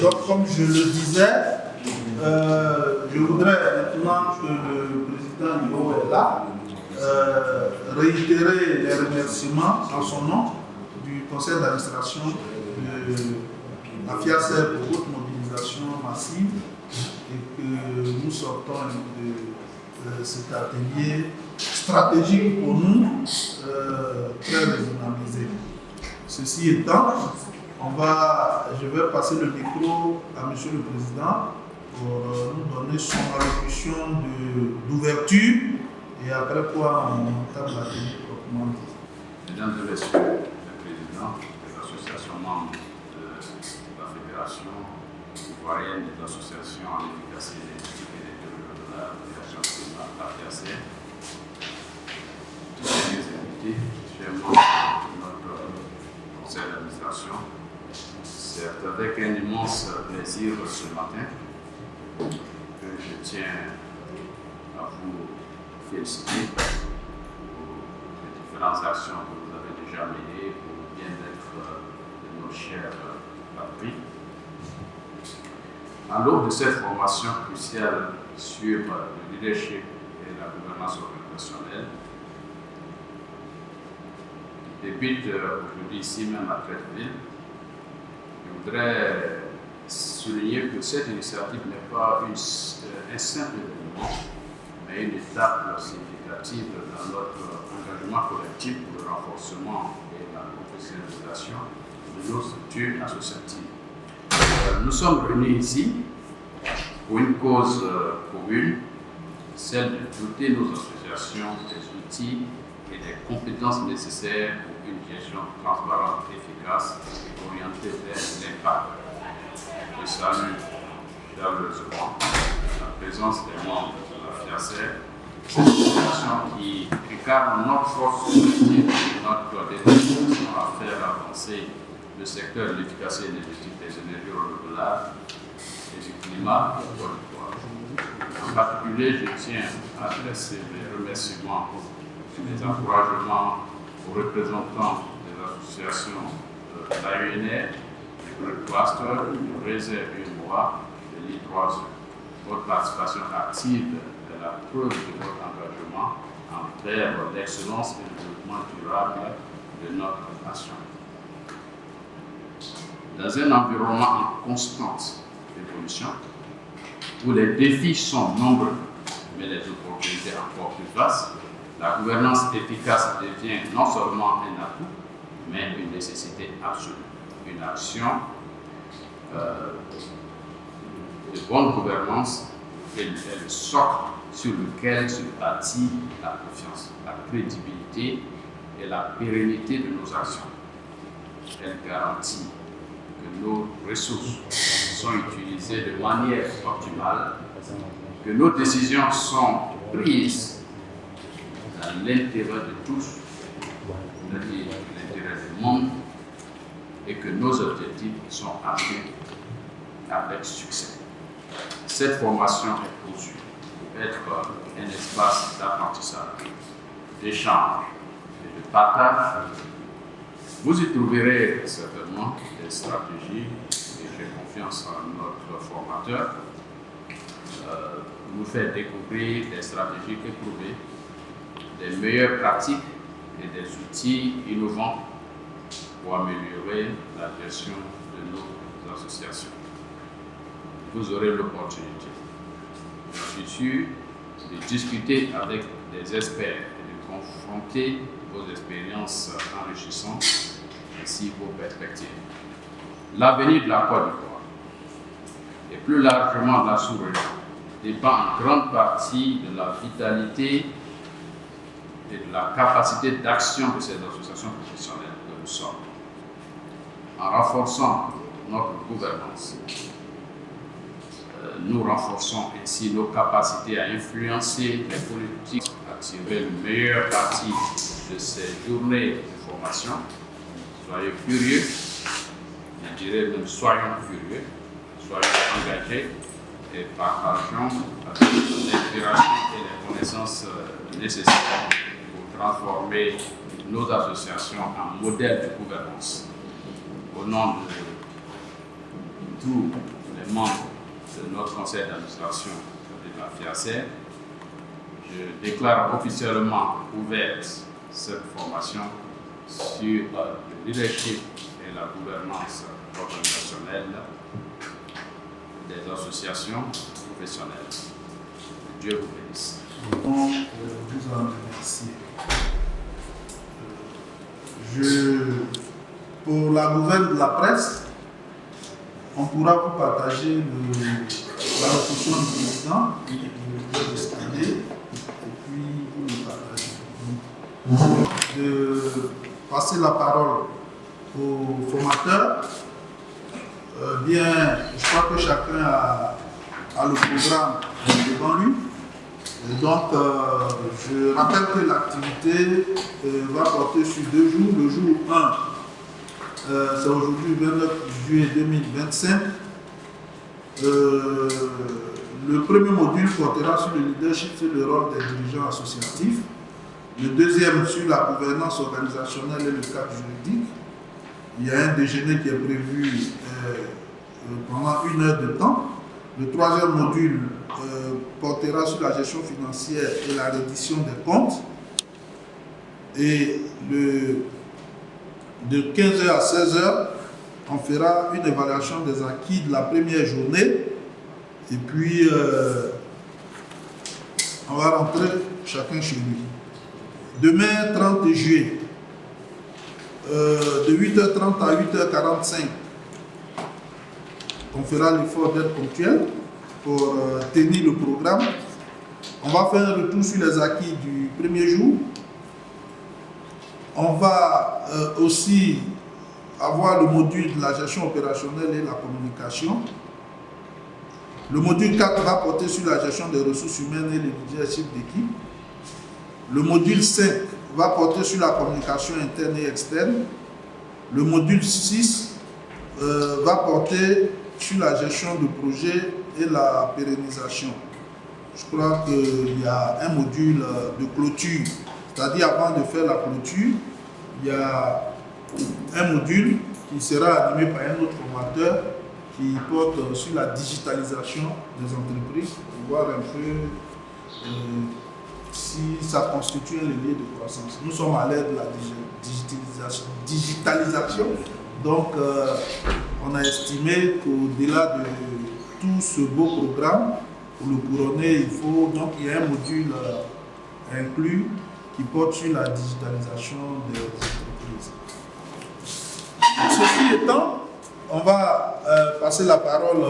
Donc, comme je le disais, je voudrais, maintenant que le président Niro est là, réitérer les remerciements en son nom du conseil d'administration de la FIACER pour votre mobilisation massive et que nous sortons de cet atelier stratégique pour nous, très raisonnabilisé. Ceci étant, je vais passer le micro à M. le Président pour nous donner son allocution d'ouverture et après quoi on entame l'atelier proprement dit. Mesdames et Messieurs les Présidents des associations membres de la Fédération ivoirienne des associations en efficacité énergétique et des développement de la Fédération climat, la FIACER, tous les invités, chers membres de notre conseil d'administration, c'est avec un immense plaisir ce matin que je tiens à vous féliciter pour les différentes actions que vous avez déjà menées pour le bien-être de nos chers patries. En l'ordre de cette formation cruciale sur le leadership et la gouvernance organisationnelle, qui débute aujourd'hui ici même à Treichville, je voudrais souligner que cette initiative n'est pas un simple événement, mais une étape significative dans notre engagement collectif pour le renforcement et la professionnalisation de nos structures associatives. Nous sommes réunis ici pour une cause commune, celle de doter nos associations des outils et des compétences nécessaires pour une gestion transparente, efficace et orientée vers l'impact. Je salue chaleureusement la présence des membres de la FIACER, cette association qui incarne notre force collective et notre détermination à faire avancer le secteur de l'efficacité énergétique des énergies renouvelables et du climat en Côte d'Ivoire. En particulier, je tiens à adresser les remerciements et les encouragements aux représentants des associations de l'AUNR, du Red Cluster, du Réserve UNOA et de l'I3E. Votre participation active est la preuve de votre engagement envers l'excellence et le développement durable de notre nation. Dans un environnement en constante évolution, où les défis sont nombreux, mais les opportunités encore plus vastes, la gouvernance efficace devient non seulement un atout, mais une nécessité absolue. Une action de bonne gouvernance est le socle sur lequel se bâtit la confiance, la crédibilité et la pérennité de nos actions. Elle garantit que nos ressources sont utilisées de manière optimale, que nos décisions sont prises dans l'intérêt de tous, l'intérêt du monde, et que nos objectifs sont atteints avec succès. Cette formation est conçue pour être un espace d'apprentissage, d'échange et de partage. Vous y trouverez certainement des stratégies, et j'ai confiance en notre formateur, nous faire découvrir des stratégies éprouvées, des meilleures pratiques et des outils innovants pour améliorer la gestion de nos associations. Vous aurez l'opportunité, je suis sûr, de discuter avec des experts et de confronter vos expériences enrichissantes ainsi vos perspectives. L'avenir de la Côte d'Ivoire et plus largement de la sous-région dépend en grande partie de la vitalité et de la capacité d'action de ces associations professionnelles que nous sommes. En renforçant notre gouvernance, nous renforçons ainsi nos capacités à influencer les politiques, à tirer le meilleur parti de ces journées de formation. Soyez curieux, je dirais même soyons curieux, soyons engagés et partageons avec l'inspiration et les connaissances nécessaires pour transformer nos associations en modèle de gouvernance. Au nom tous les membres de notre conseil d'administration de la FIACER. Je déclare officiellement ouverte cette formation sur le leadership et la gouvernance organisationnelle des associations professionnelles. Dieu vous bénisse. Vous en remercier. Pour la nouvelle de la presse, on pourra vous partager la locution du président, le scanner, et puis vous le partagez. De passer la parole aux formateurs. Bien, je crois que chacun a le programme devant lui. Et donc, je rappelle que l'activité va porter sur 2 jours. Le jour 1, c'est aujourd'hui 29 juillet 2025. Le premier module portera sur le leadership, sur le rôle des dirigeants associatifs. Le deuxième sur la gouvernance organisationnelle et le cadre juridique. Il y a un déjeuner qui est prévu pendant 1 heure de temps. Le troisième module portera sur la gestion financière et la reddition des comptes. Et de 15h à 16h, on fera une évaluation des acquis de la première journée. Et puis, on va rentrer chacun chez lui. Demain, 30 juillet, de 8h30 à 8h45, on fera l'effort d'être ponctuel pour tenir le programme. On va faire un retour sur les acquis du premier jour. On va aussi avoir le module de la gestion opérationnelle et la communication. Le module 4 va porter sur la gestion des ressources humaines et le leadership d'équipe. Le module 5 va porter sur la communication interne et externe. Le module 6 va porter sur la gestion de projet et la pérennisation. Je crois qu'il y a un module de clôture, c'est-à-dire avant de faire la clôture, il y a un module qui sera animé par un autre formateur qui porte sur la digitalisation des entreprises pour voir un peu si ça constitue un levier de croissance. Nous sommes à l'ère de la digitalisation. Donc, on a estimé qu'au-delà de tout ce beau programme, pour le couronner, il y a un module inclus qui porte sur la digitalisation des entreprises. Ceci étant, on va passer la parole